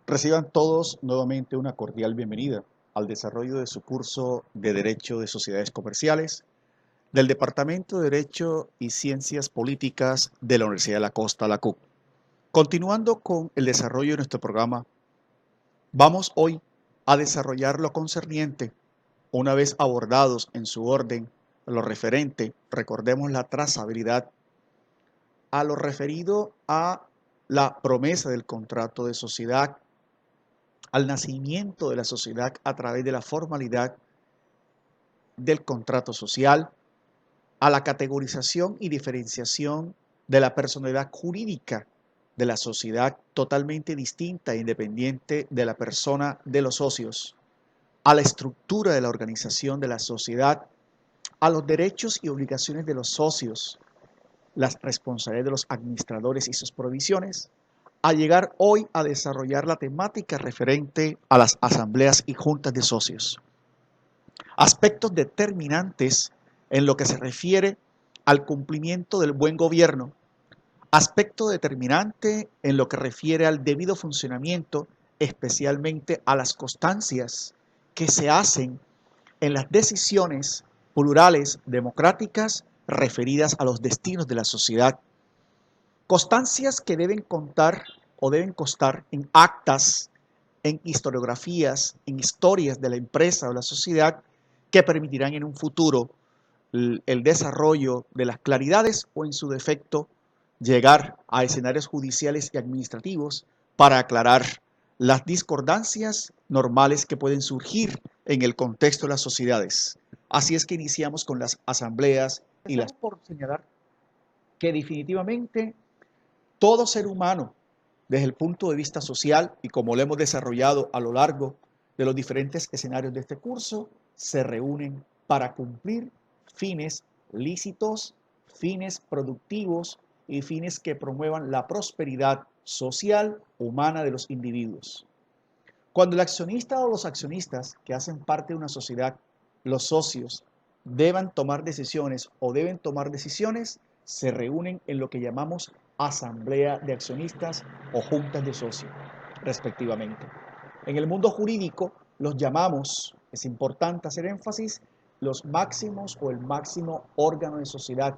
Reciban todos nuevamente una cordial bienvenida al desarrollo de su curso de Derecho de Sociedades Comerciales del Departamento de Derecho y Ciencias Políticas de la Universidad de la Costa, la CUC. Continuando con el desarrollo de nuestro programa, vamos hoy a desarrollar lo concerniente, una vez abordados en su orden, lo referente, recordemos la trazabilidad, a lo referido a la promesa del contrato de sociedad, al nacimiento de la sociedad a través de la formalidad del contrato social, a la categorización y diferenciación de la personalidad jurídica de la sociedad totalmente distinta e independiente de la persona de los socios, a la estructura de la organización de la sociedad, a los derechos y obligaciones de los socios, las responsabilidades de los administradores y sus provisiones, a llegar hoy a desarrollar la temática referente a las asambleas y juntas de socios. Aspectos determinantes en lo que se refiere al cumplimiento del buen gobierno, aspecto determinante en lo que refiere al debido funcionamiento, especialmente a las constancias que se hacen en las decisiones plurales democráticas referidas a los destinos de la sociedad. Constancias que deben contar o deben constar en actas, en historiografías, en historias de la empresa o la sociedad que permitirán en un futuro el desarrollo de las claridades o en su defecto llegar a escenarios judiciales y administrativos para aclarar las discordancias normales que pueden surgir en el contexto de las sociedades. Así es que iniciamos con las asambleas y las por señalar que definitivamente todo ser humano, desde el punto de vista social y como lo hemos desarrollado a lo largo de los diferentes escenarios de este curso, se reúnen para cumplir fines lícitos, fines productivos y fines que promuevan la prosperidad social humana de los individuos. Cuando el accionista o los accionistas que hacen parte de una sociedad, los socios, deban tomar decisiones o deben tomar decisiones, se reúnen en lo que llamamos asamblea de accionistas o juntas de socios, respectivamente. En el mundo jurídico los llamamos, es importante hacer énfasis, los máximos o el máximo órgano de sociedad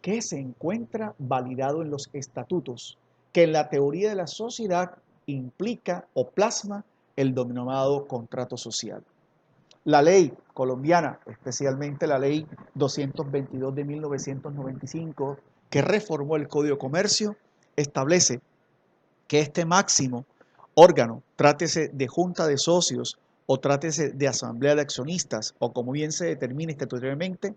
que se encuentra validado en los estatutos, que en la teoría de la sociedad implica o plasma el denominado contrato social. La ley colombiana, especialmente la ley 222 de 1995, que reformó el Código de Comercio, establece que este máximo órgano, trátese de junta de socios o trátese de asamblea de accionistas o como bien se determine estatutorialmente,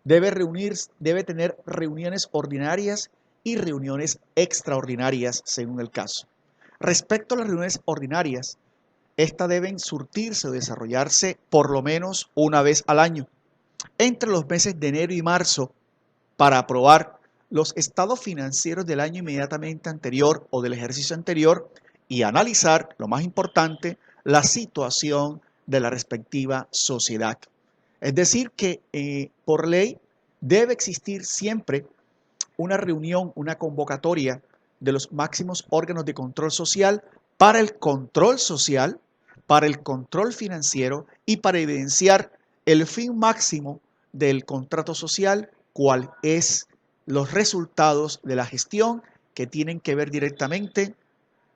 debe tener reuniones ordinarias y reuniones extraordinarias según el caso. Respecto a las reuniones ordinarias, estas deben surtirse o desarrollarse por lo menos una vez al año, entre los meses de enero y marzo, para aprobar los estados financieros del año inmediatamente anterior o del ejercicio anterior y analizar, lo más importante, la situación de la respectiva sociedad. Es decir, que por ley debe existir siempre una reunión, una convocatoria de los máximos órganos de control social para el control social, para el control financiero y para evidenciar el fin máximo del contrato social, cuál es los resultados de la gestión que tienen que ver directamente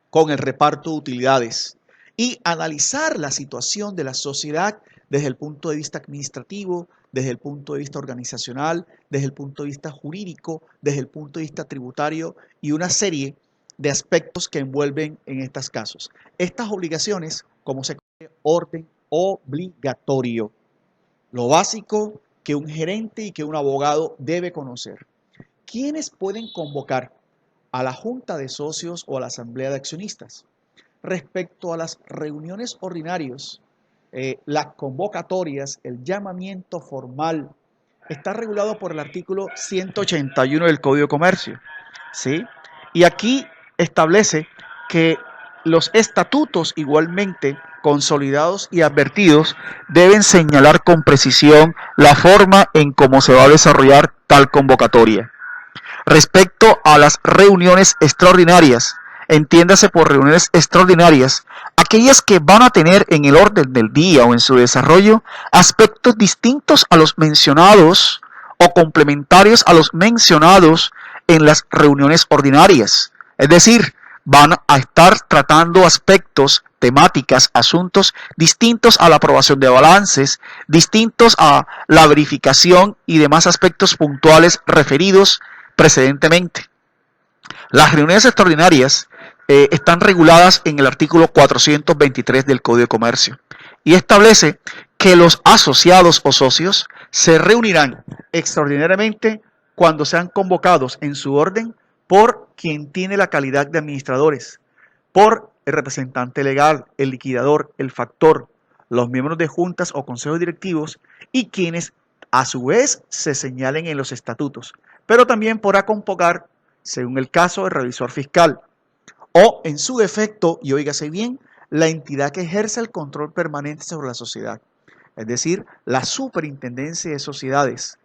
con el reparto de utilidades y analizar la situación de la sociedad desde el punto de vista administrativo, desde el punto de vista organizacional, desde el punto de vista jurídico, desde el punto de vista tributario y una serie de aspectos que envuelven en estos casos. Estas obligaciones, como se conoce, orden obligatorio, lo básico que un gerente y que un abogado debe conocer. ¿Quiénes pueden convocar a la junta de socios o a la asamblea de accionistas? Respecto a las reuniones ordinarias, las convocatorias, el llamamiento formal, está regulado por el artículo 181 del Código de Comercio, ¿sí? Y aquí establece que los estatutos igualmente consolidados y advertidos deben señalar con precisión la forma en cómo se va a desarrollar tal convocatoria. Respecto a las reuniones extraordinarias, entiéndase por reuniones extraordinarias, aquellas que van a tener en el orden del día o en su desarrollo aspectos distintos a los mencionados o complementarios a los mencionados en las reuniones ordinarias. Es decir, van a estar tratando aspectos, temáticas, asuntos distintos a la aprobación de balances, distintos a la verificación y demás aspectos puntuales referidos precedentemente. Las reuniones extraordinarias están reguladas en el artículo 423 del Código de Comercio y establece que los asociados o socios se reunirán extraordinariamente cuando sean convocados en su orden por quien tiene la calidad de administradores, por el representante legal, el liquidador, el factor, los miembros de juntas o consejos directivos y quienes a su vez se señalen en los estatutos, pero también podrá convocar, según el caso, el revisor fiscal o en su defecto, y óigase bien, la entidad que ejerce el control permanente sobre la sociedad, es decir, la superintendencia de sociedades,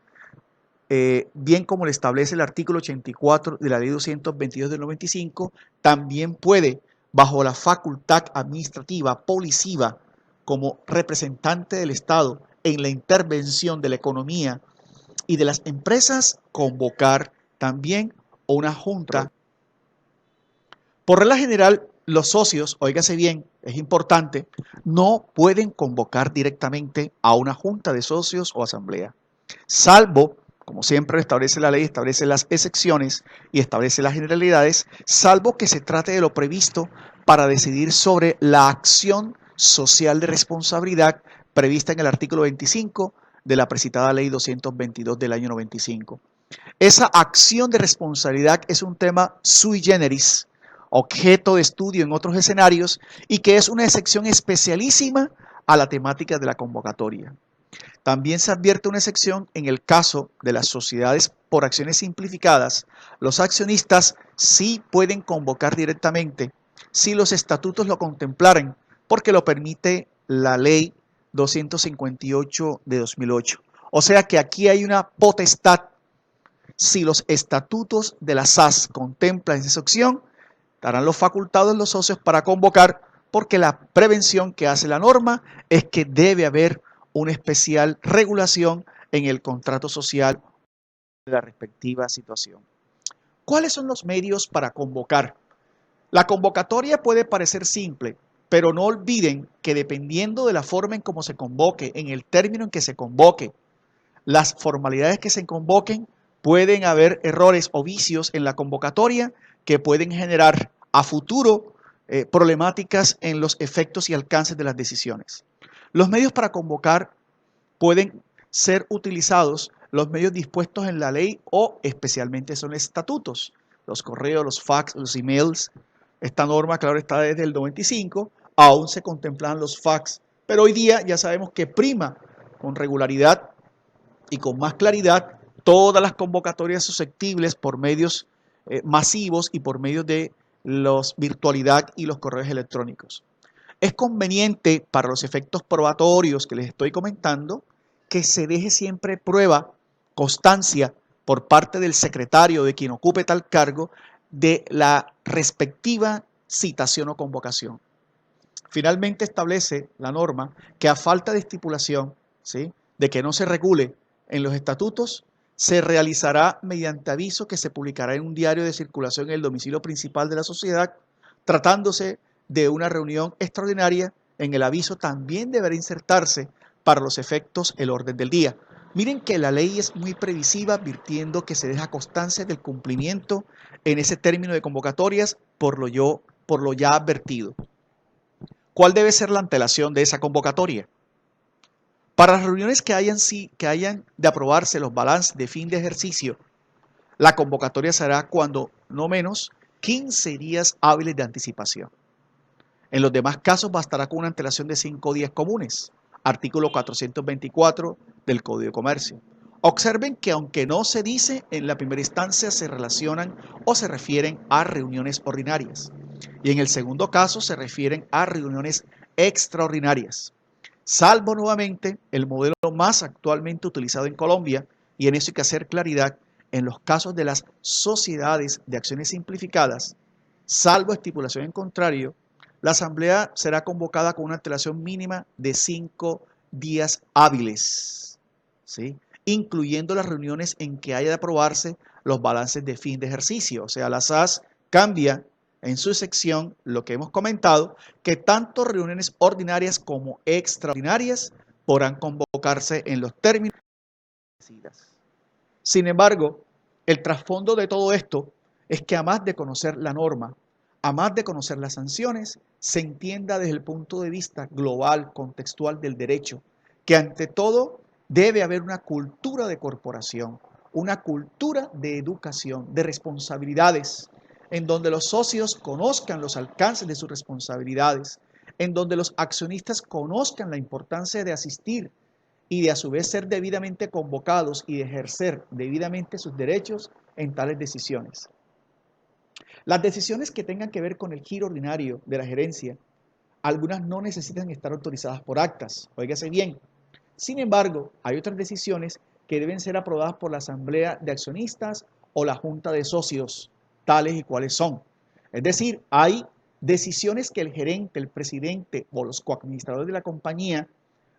bien como lo establece el artículo 84 de la ley 222 del 95, también puede, bajo la facultad administrativa policiva, como representante del Estado en la intervención de la economía y de las empresas, convocar también una junta. Por regla general, los socios, óigase bien, es importante, no pueden convocar directamente a una junta de socios o asamblea, salvo, como siempre establece la ley, establece las excepciones y establece las generalidades, salvo que se trate de lo previsto para decidir sobre la acción social de responsabilidad prevista en el artículo 25 de la precitada ley 222 del año 95. Esa acción de responsabilidad es un tema sui generis, objeto de estudio en otros escenarios y que es una excepción especialísima a la temática de la convocatoria. También se advierte una excepción en el caso de las sociedades por acciones simplificadas. Los accionistas sí pueden convocar directamente si los estatutos lo contemplaren, porque lo permite la ley 258 de 2008. O sea que aquí hay una potestad. Si los estatutos de la SAS contemplan esa opción, darán los facultados los socios para convocar, porque la prevención que hace la norma es que debe haber una especial regulación en el contrato social de la respectiva situación. ¿Cuáles son los medios para convocar? La convocatoria puede parecer simple, pero no olviden que dependiendo de la forma en cómo se convoque, en el término en que se convoque, las formalidades que se convoquen, pueden haber errores o vicios en la convocatoria que pueden generar a futuro problemáticas en los efectos y alcances de las decisiones. Los medios para convocar pueden ser utilizados los medios dispuestos en la ley o especialmente son estatutos, los correos, los fax, los emails. Esta norma, claro, está desde el 95, aún se contemplan los fax, pero hoy día ya sabemos que prima con regularidad y con más claridad todas las convocatorias susceptibles por medios masivos y por medios de la virtualidad y los correos electrónicos. Es conveniente para los efectos probatorios que les estoy comentando que se deje siempre prueba, constancia por parte del secretario de quien ocupe tal cargo de la respectiva citación o convocación. Finalmente establece la norma que a falta de estipulación, ¿sí?, de que no se regule en los estatutos, se realizará mediante aviso que se publicará en un diario de circulación en el domicilio principal de la sociedad, tratándose de una reunión extraordinaria. En el aviso también deberá insertarse para los efectos el orden del día. Miren que la ley es muy previsiva, advirtiendo que se deja constancia del cumplimiento en ese término de convocatorias por lo ya advertido. ¿Cuál debe ser la antelación de esa convocatoria? Para las reuniones que hayan de aprobarse los balances de fin de ejercicio, la convocatoria será cuando no menos 15 días hábiles de anticipación. En los demás casos bastará con una antelación de 5 días comunes, artículo 424 del Código de Comercio. Observen que aunque no se dice, en la primera instancia se relacionan o se refieren a reuniones ordinarias y en el segundo caso se refieren a reuniones extraordinarias, salvo nuevamente el modelo más actualmente utilizado en Colombia, y en eso hay que hacer claridad, en los casos de las sociedades de acciones simplificadas, Salvo estipulación en contrario, la asamblea será convocada con una antelación mínima de 5 días hábiles, ¿sí? Incluyendo las reuniones en que haya de aprobarse los balances de fin de ejercicio. O sea, la SAS cambia en su sección lo que hemos comentado, que tanto reuniones ordinarias como extraordinarias podrán convocarse en los términos. Sin embargo, el trasfondo de todo esto es que, además de conocer la norma, además de conocer las sanciones, se entienda desde el punto de vista global, contextual del derecho, que ante todo debe haber una cultura de corporación, una cultura de educación, de responsabilidades, en donde los socios conozcan los alcances de sus responsabilidades, en donde los accionistas conozcan la importancia de asistir y de a su vez ser debidamente convocados y de ejercer debidamente sus derechos en tales decisiones. Las decisiones que tengan que ver con el giro ordinario de la gerencia, algunas no necesitan estar autorizadas por actas, óigase bien. Sin embargo, hay otras decisiones que deben ser aprobadas por la asamblea de accionistas o la junta de socios, tales y cuales son. Es decir, hay decisiones que el gerente, el presidente o los coadministradores de la compañía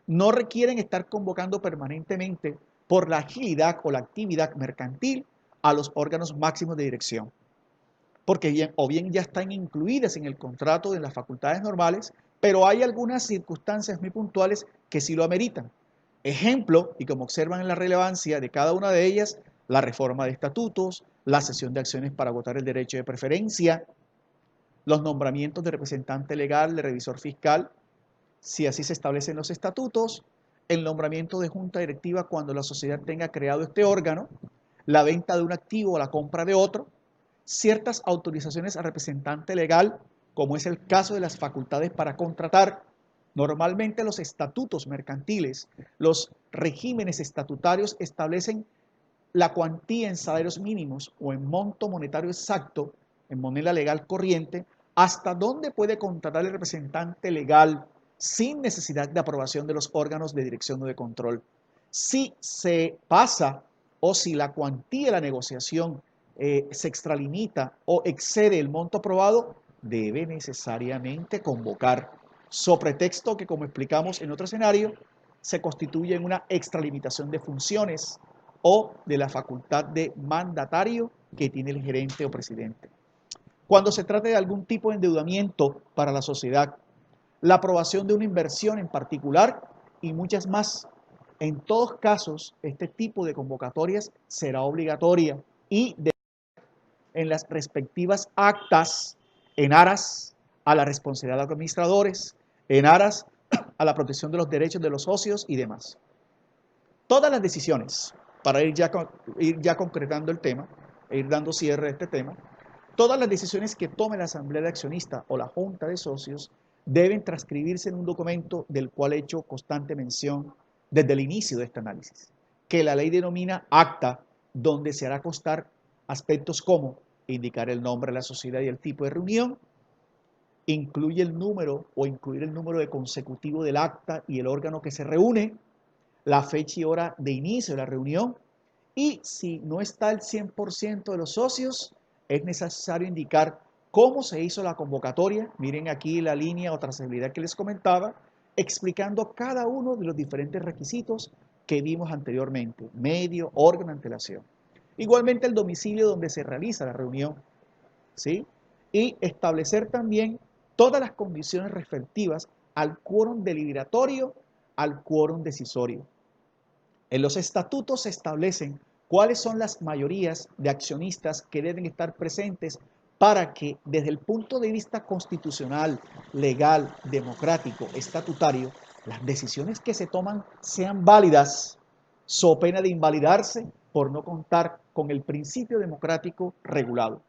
no requieren estar convocando permanentemente por la agilidad o la actividad mercantil a los órganos máximos de dirección, porque bien ya están incluidas en el contrato de las facultades normales, pero hay algunas circunstancias muy puntuales que sí lo ameritan. Ejemplo, y como observan en la relevancia de cada una de ellas, la reforma de estatutos, la cesión de acciones para agotar el derecho de preferencia, los nombramientos de representante legal, de revisor fiscal, si así se establecen los estatutos, el nombramiento de junta directiva cuando la sociedad tenga creado este órgano, la venta de un activo o la compra de otro, ciertas autorizaciones a representante legal, como es el caso de las facultades para contratar. Normalmente los estatutos mercantiles, los regímenes estatutarios establecen la cuantía en salarios mínimos o en monto monetario exacto, en moneda legal corriente, hasta dónde puede contratar el representante legal sin necesidad de aprobación de los órganos de dirección o de control. Si se pasa o si la cuantía de la negociación se extralimita o excede el monto aprobado, debe necesariamente convocar, so pretexto que, como explicamos en otro escenario, se constituye en una extralimitación de funciones o de la facultad de mandatario que tiene el gerente o presidente. Cuando se trate de algún tipo de endeudamiento para la sociedad, la aprobación de una inversión en particular y muchas más. En todos casos, este tipo de convocatorias será obligatoria y en las respectivas actas en aras a la responsabilidad de los administradores, en aras a la protección de los derechos de los socios y demás. Todas las decisiones, para ir ya concretando el tema, e ir dando cierre a este tema, todas las decisiones que tome la asamblea de accionistas o la junta de socios deben transcribirse en un documento del cual he hecho constante mención desde el inicio de este análisis, que la ley denomina acta, donde se hará constar aspectos como indicar el nombre de la sociedad y el tipo de reunión, incluye el número o incluir el número de consecutivo del acta y el órgano que se reúne, la fecha y hora de inicio de la reunión, y si no está el 100% de los socios, es necesario indicar cómo se hizo la convocatoria. Miren aquí la línea o trazabilidad que les comentaba, explicando cada uno de los diferentes requisitos que vimos anteriormente: medio, órgano, antelación. Igualmente el domicilio donde se realiza la reunión, ¿sí? Y establecer también todas las condiciones respectivas al quórum deliberatorio, al quórum decisorio. En los estatutos se establecen cuáles son las mayorías de accionistas que deben estar presentes para que, desde el punto de vista constitucional, legal, democrático, estatutario, las decisiones que se toman sean válidas, so pena de invalidarse por no contar con el principio democrático regulado.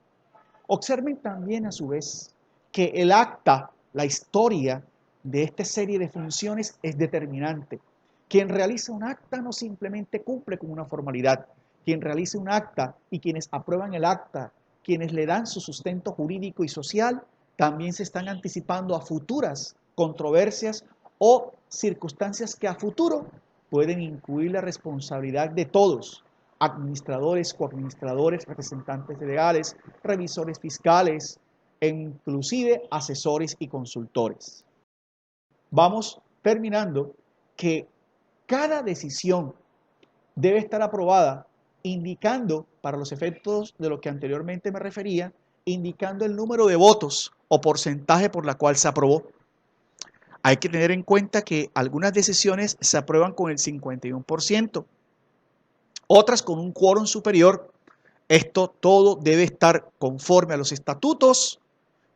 Observen también, a su vez, que el acta, la historia de esta serie de funciones es determinante. Quien realiza un acta no simplemente cumple con una formalidad. Quien realiza un acta y quienes aprueban el acta, quienes le dan su sustento jurídico y social, también se están anticipando a futuras controversias o circunstancias que a futuro pueden incluir la responsabilidad de todos: administradores, coadministradores, representantes legales, revisores fiscales, e inclusive asesores y consultores. Vamos terminando que cada decisión debe estar aprobada indicando, para los efectos de lo que anteriormente me refería, indicando el número de votos o porcentaje por la cual se aprobó. Hay que tener en cuenta que algunas decisiones se aprueban con el 51%, otras con un quórum superior. Esto todo debe estar conforme a los estatutos,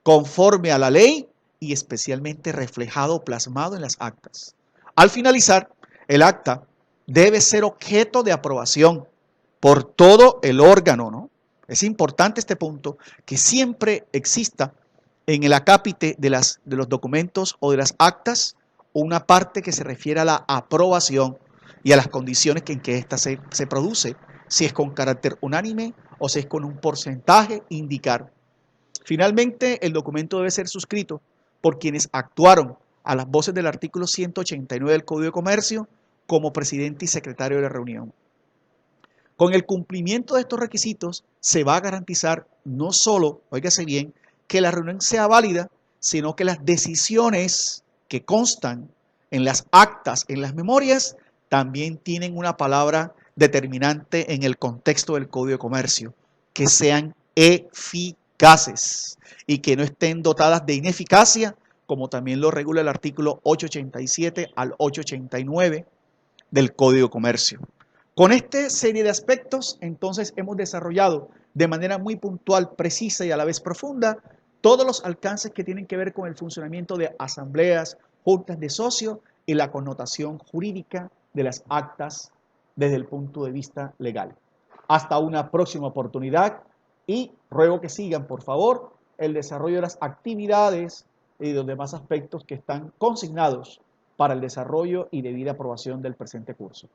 conforme a la ley y especialmente reflejado, plasmado en las actas. Al finalizar, el acta debe ser objeto de aprobación por todo el órgano, ¿no? Es importante este punto, que siempre exista en el acápite de los documentos o de las actas una parte que se refiere a la aprobación y a las condiciones en que ésta se produce, si es con carácter unánime o si es con un porcentaje indicar. Finalmente, el documento debe ser suscrito por quienes actuaron a las voces del artículo 189 del Código de Comercio como presidente y secretario de la reunión. Con el cumplimiento de estos requisitos se va a garantizar no solo, óigase bien, que la reunión sea válida, sino que las decisiones que constan en las actas, en las memorias, también tienen una palabra determinante en el contexto del Código de Comercio, que sean eficaces y que no estén dotadas de ineficacia, como también lo regula el artículo 887 al 889 del Código de Comercio. Con esta serie de aspectos, entonces, hemos desarrollado de manera muy puntual, precisa y a la vez profunda todos los alcances que tienen que ver con el funcionamiento de asambleas, juntas de socios y la connotación jurídica de las actas desde el punto de vista legal. Hasta una próxima oportunidad y ruego que sigan, por favor, el desarrollo de las actividades y de los demás aspectos que están consignados para el desarrollo y debida aprobación del presente curso.